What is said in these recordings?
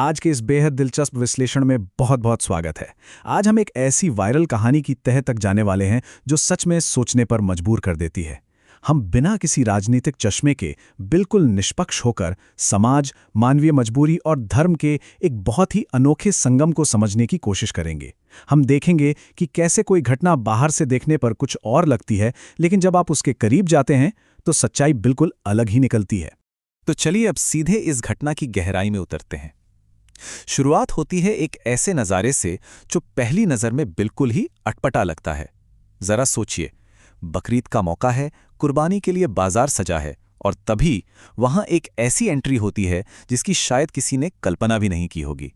आज के इस बेहद दिलचस्प विश्लेषण में बहुत बहुत स्वागत है। आज हम एक ऐसी वायरल कहानी की तह तक जाने वाले हैं जो सच में सोचने पर मजबूर कर देती है। हम बिना किसी राजनीतिक चश्मे के बिल्कुल निष्पक्ष होकर समाज, मानवीय मजबूरी और धर्म के एक बहुत ही अनोखे संगम को समझने की कोशिश करेंगे। हम देखेंगे कि कैसे कोई घटना बाहर से देखने पर कुछ और लगती है, लेकिन जब आप उसके करीब जाते हैं तो सच्चाई बिल्कुल अलग ही निकलती है। तो चलिए अब सीधे इस घटना की गहराई में उतरते हैं। शुरुआत होती है एक ऐसे नज़ारे से जो पहली नज़र में बिल्कुल ही अटपटा लगता है। जरा सोचिए, बकरीद का मौका है, कुर्बानी के लिए बाजार सजा है, और तभी वहां एक ऐसी एंट्री होती है जिसकी शायद किसी ने कल्पना भी नहीं की होगी।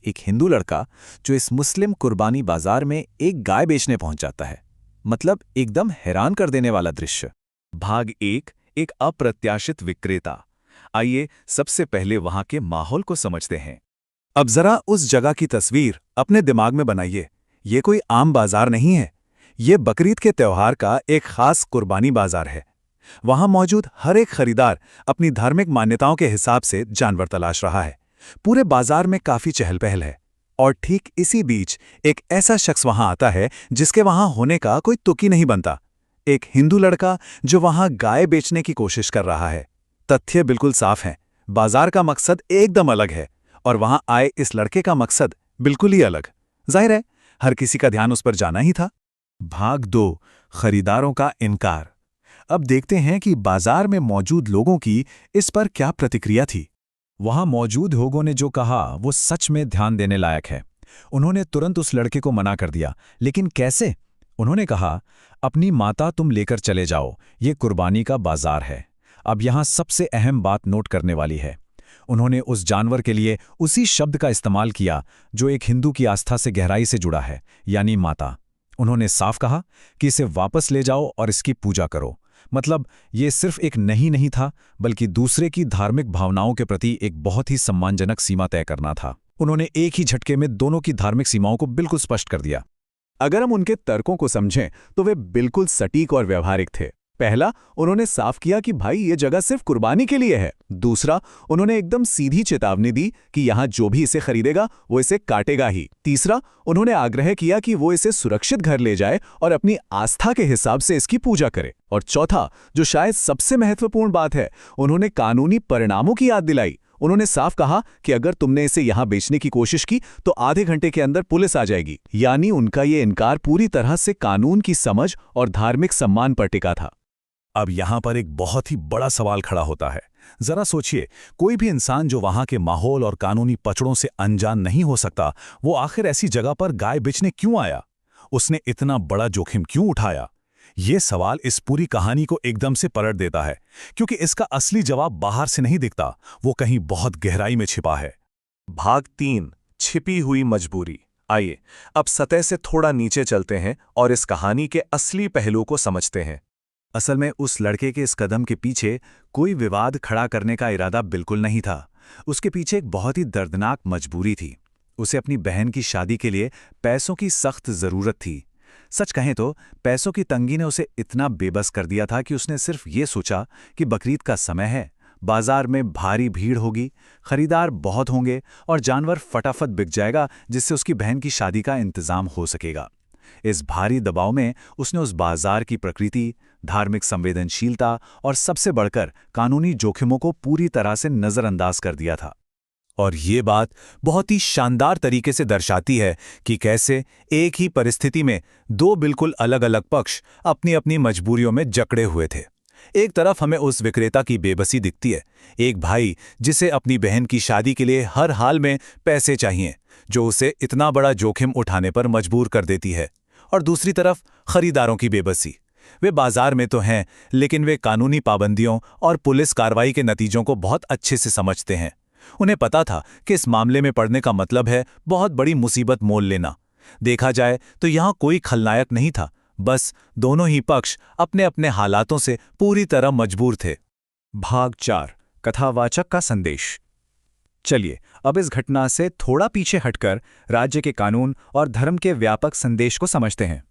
एक हिंदू लड़का जो इस मुस्लिम कुर्बानी बाजार में एक गाय बेचने पहुंच जाता है। मतलब एकदम हैरान कर देने वाला दृश्य। भाग एक अप्रत्याशित विक्रेता। आइए सबसे पहले वहां के माहौल को समझते हैं। अब जरा उस जगह की तस्वीर अपने दिमाग में बनाइए। ये कोई आम बाजार नहीं है, ये बकरीद के त्योहार का एक खास कुर्बानी बाजार है। वहां मौजूद हर एक खरीदार अपनी धार्मिक मान्यताओं के हिसाब से जानवर तलाश रहा है। पूरे बाजार में काफी चहल पहल है, और ठीक इसी बीच एक ऐसा शख्स वहां आता है जिसके वहां होने का कोई तुक ही नहीं बनता। एक हिंदू लड़का जो वहां गाय बेचने की कोशिश कर रहा है। तथ्य बिल्कुल साफ हैं, बाजार का मकसद एकदम अलग है, और वहां आए इस लड़के का मकसद बिल्कुल ही अलग। जाहिर है, हर किसी का ध्यान उस पर जाना ही था। भाग 2, खरीदारों का इनकार। अब देखते हैं कि बाजार में मौजूद लोगों की इस पर क्या प्रतिक्रिया थी। वहां मौजूद लोगों ने जो कहा वो सच में ध्यान देने लायक है। उन्होंने तुरंत उस लड़के को मना कर दिया, लेकिन कैसे? उन्होंने कहा, अपनी माता तुम लेकर चले जाओ, ये कुर्बानी का बाजार है। अब यहां सबसे अहम बात नोट करने वाली है। उन्होंने उस जानवर के लिए उसी शब्द का इस्तेमाल किया जो एक हिंदू की आस्था से गहराई से जुड़ा है, यानी माता। उन्होंने साफ कहा कि इसे वापस ले जाओ और इसकी पूजा करो। मतलब ये सिर्फ एक नहीं था, बल्कि दूसरे की धार्मिक भावनाओं के प्रति एक बहुत ही सम्मानजनक सीमा तय करना था। उन्होंने एक ही झटके में दोनों की धार्मिक सीमाओं को बिल्कुल स्पष्ट कर दिया। अगर हम उनके तर्कों को समझें तो वे बिल्कुल सटीक और व्यवहारिक थे। पहला, उन्होंने साफ किया कि भाई ये जगह सिर्फ कुर्बानी के लिए है। दूसरा, उन्होंने एकदम सीधी चेतावनी दी कि यहां जो भी इसे खरीदेगा वो इसे काटेगा ही। तीसरा, उन्होंने आग्रह किया कि वो इसे सुरक्षित घर ले जाए और अपनी आस्था के हिसाब से इसकी पूजा करे। और चौथा, जो शायद सबसे महत्वपूर्ण बात है, उन्होंने कानूनी परिणामों की याद दिलाई। उन्होंने साफ कहा कि अगर तुमने इसे यहां बेचने की कोशिश की तो आधे घंटे के अंदर पुलिस आ जाएगी। यानी उनका ये इनकार पूरी तरह से कानून की समझ और धार्मिक सम्मान पर टिका था। अब यहां पर एक बहुत ही बड़ा सवाल खड़ा होता है। जरा सोचिए, कोई भी इंसान जो वहां के माहौल और कानूनी पचड़ों से अनजान नहीं हो सकता, वो आखिर ऐसी जगह पर गाय बेचने क्यों आया? उसने इतना बड़ा जोखिम क्यों उठाया? ये सवाल इस पूरी कहानी को एकदम से पलट देता है, क्योंकि इसका असली जवाब बाहर से नहीं दिखता, वो कहीं बहुत गहराई में छिपा है। भाग 3, छिपी हुई मजबूरी। आइए अब सतह से थोड़ा नीचे चलते हैं और इस कहानी के असली पहलू को समझते हैं। असल में उस लड़के के इस कदम के पीछे कोई विवाद खड़ा करने का इरादा बिल्कुल नहीं था। उसके पीछे एक बहुत ही दर्दनाक मजबूरी थी। उसे अपनी बहन की शादी के लिए पैसों की सख्त ज़रूरत थी। सच कहें तो पैसों की तंगी ने उसे इतना बेबस कर दिया था कि उसने सिर्फ ये सोचा कि बकरीद का समय है, बाजार में भारी भीड़ होगी, खरीदार बहुत होंगे और जानवर फटाफट बिक जाएगा, जिससे उसकी बहन की शादी का इंतजाम हो सकेगा। इस भारी दबाव में उसने उस बाजार की प्रकृति, धार्मिक संवेदनशीलता और सबसे बढ़कर कानूनी जोखिमों को पूरी तरह से नज़रअंदाज कर दिया था। और ये बात बहुत ही शानदार तरीके से दर्शाती है कि कैसे एक ही परिस्थिति में दो बिल्कुल अलग-अलग पक्ष अपनी अपनी मजबूरियों में जकड़े हुए थे। एक तरफ हमें उस विक्रेता की बेबसी दिखती है, एक भाई जिसे अपनी बहन की शादी के लिए हर हाल में पैसे चाहिए, जो उसे इतना बड़ा जोखिम उठाने पर मजबूर कर देती है। और दूसरी तरफ खरीदारों की बेबसी। वे बाजार में तो हैं, लेकिन वे कानूनी पाबंदियों और पुलिस कार्रवाई के नतीजों को बहुत अच्छे से समझते हैं। उन्हें पता था कि इस मामले में पड़ने का मतलब है बहुत बड़ी मुसीबत मोल लेना। देखा जाए तो यहाँ कोई खलनायक नहीं था, बस दोनों ही पक्ष अपने अपने हालातों से पूरी तरह मजबूर थे। भाग 4, कथावाचक का संदेश। चलिए अब इस घटना से थोड़ा पीछे हटकर राज्य के कानून और धर्म के व्यापक संदेश को समझते हैं।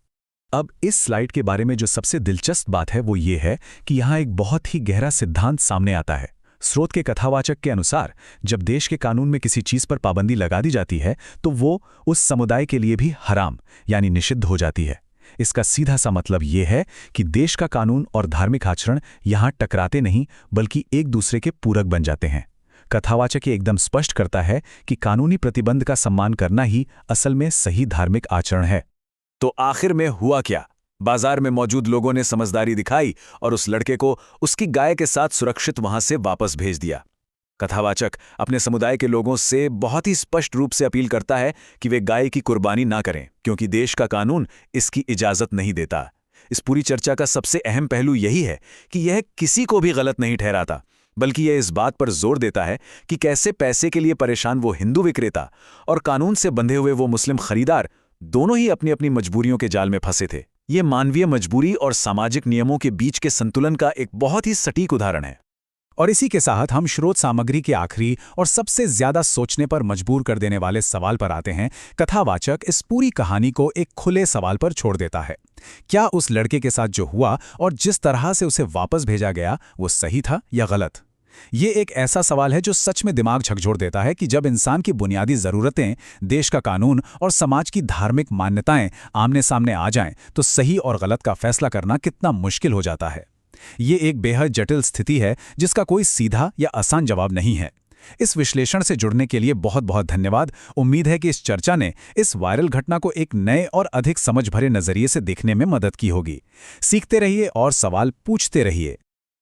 अब इस स्लाइड के बारे में जो सबसे दिलचस्प बात है वो ये है कि यहाँ एक बहुत ही गहरा सिद्धांत सामने आता है। स्रोत के कथावाचक के अनुसार जब देश के कानून में किसी चीज पर पाबंदी लगा दी जाती है तो वो उस समुदाय के लिए भी हराम यानी निषिद्ध हो जाती है। इसका सीधा सा मतलब ये है कि देश का कानून और धार्मिक आचरण यहां टकराते नहीं बल्कि एक दूसरे के पूरक बन जाते हैं। कथावाचक ये एकदम स्पष्ट करता है कि कानूनी प्रतिबंध का सम्मान करना ही असल में सही धार्मिक आचरण है। तो आखिर में हुआ क्या? बाजार में मौजूद लोगों ने समझदारी दिखाई और उस लड़के को उसकी गाय के साथ सुरक्षित वहां से वापस भेज दिया। कथावाचक अपने समुदाय के लोगों से बहुत ही स्पष्ट रूप से अपील करता है कि वे गाय की कुर्बानी ना करें क्योंकि देश का कानून इसकी इजाजत नहीं देता। इस पूरी चर्चा का सबसे अहम पहलू यही है कि यह किसी को भी गलत नहीं ठहराता, बल्कि यह इस बात पर जोर देता है कि कैसे पैसे के लिए परेशान वो हिंदू विक्रेता और कानून से बंधे हुए वो मुस्लिम खरीदार दोनों ही अपनी अपनी मजबूरियों के जाल में फंसे थे। ये मानवीय मजबूरी और सामाजिक नियमों के बीच के संतुलन का एक बहुत ही सटीक उदाहरण है। और इसी के साथ हम स्रोत सामग्री के आखिरी और सबसे ज्यादा सोचने पर मजबूर कर देने वाले सवाल पर आते हैं। कथावाचक इस पूरी कहानी को एक खुले सवाल पर छोड़ देता है। क्या उस लड़के के साथ जो हुआ और जिस तरह से उसे वापस भेजा गया वो सही था या गलत? ये एक ऐसा सवाल है जो सच में दिमाग झकझोर देता है कि जब इंसान की बुनियादी ज़रूरतें, देश का कानून और समाज की धार्मिक मान्यताएं आमने सामने आ जाएं तो सही और गलत का फैसला करना कितना मुश्किल हो जाता है। ये एक बेहद जटिल स्थिति है जिसका कोई सीधा या आसान जवाब नहीं है। इस विश्लेषण से जुड़ने के लिए बहुत बहुत धन्यवाद। उम्मीद है कि इस चर्चा ने इस वायरल घटना को एक नए और अधिक समझ भरे नजरिए से देखने में मदद की होगी। सीखते रहिए और सवाल पूछते रहिए।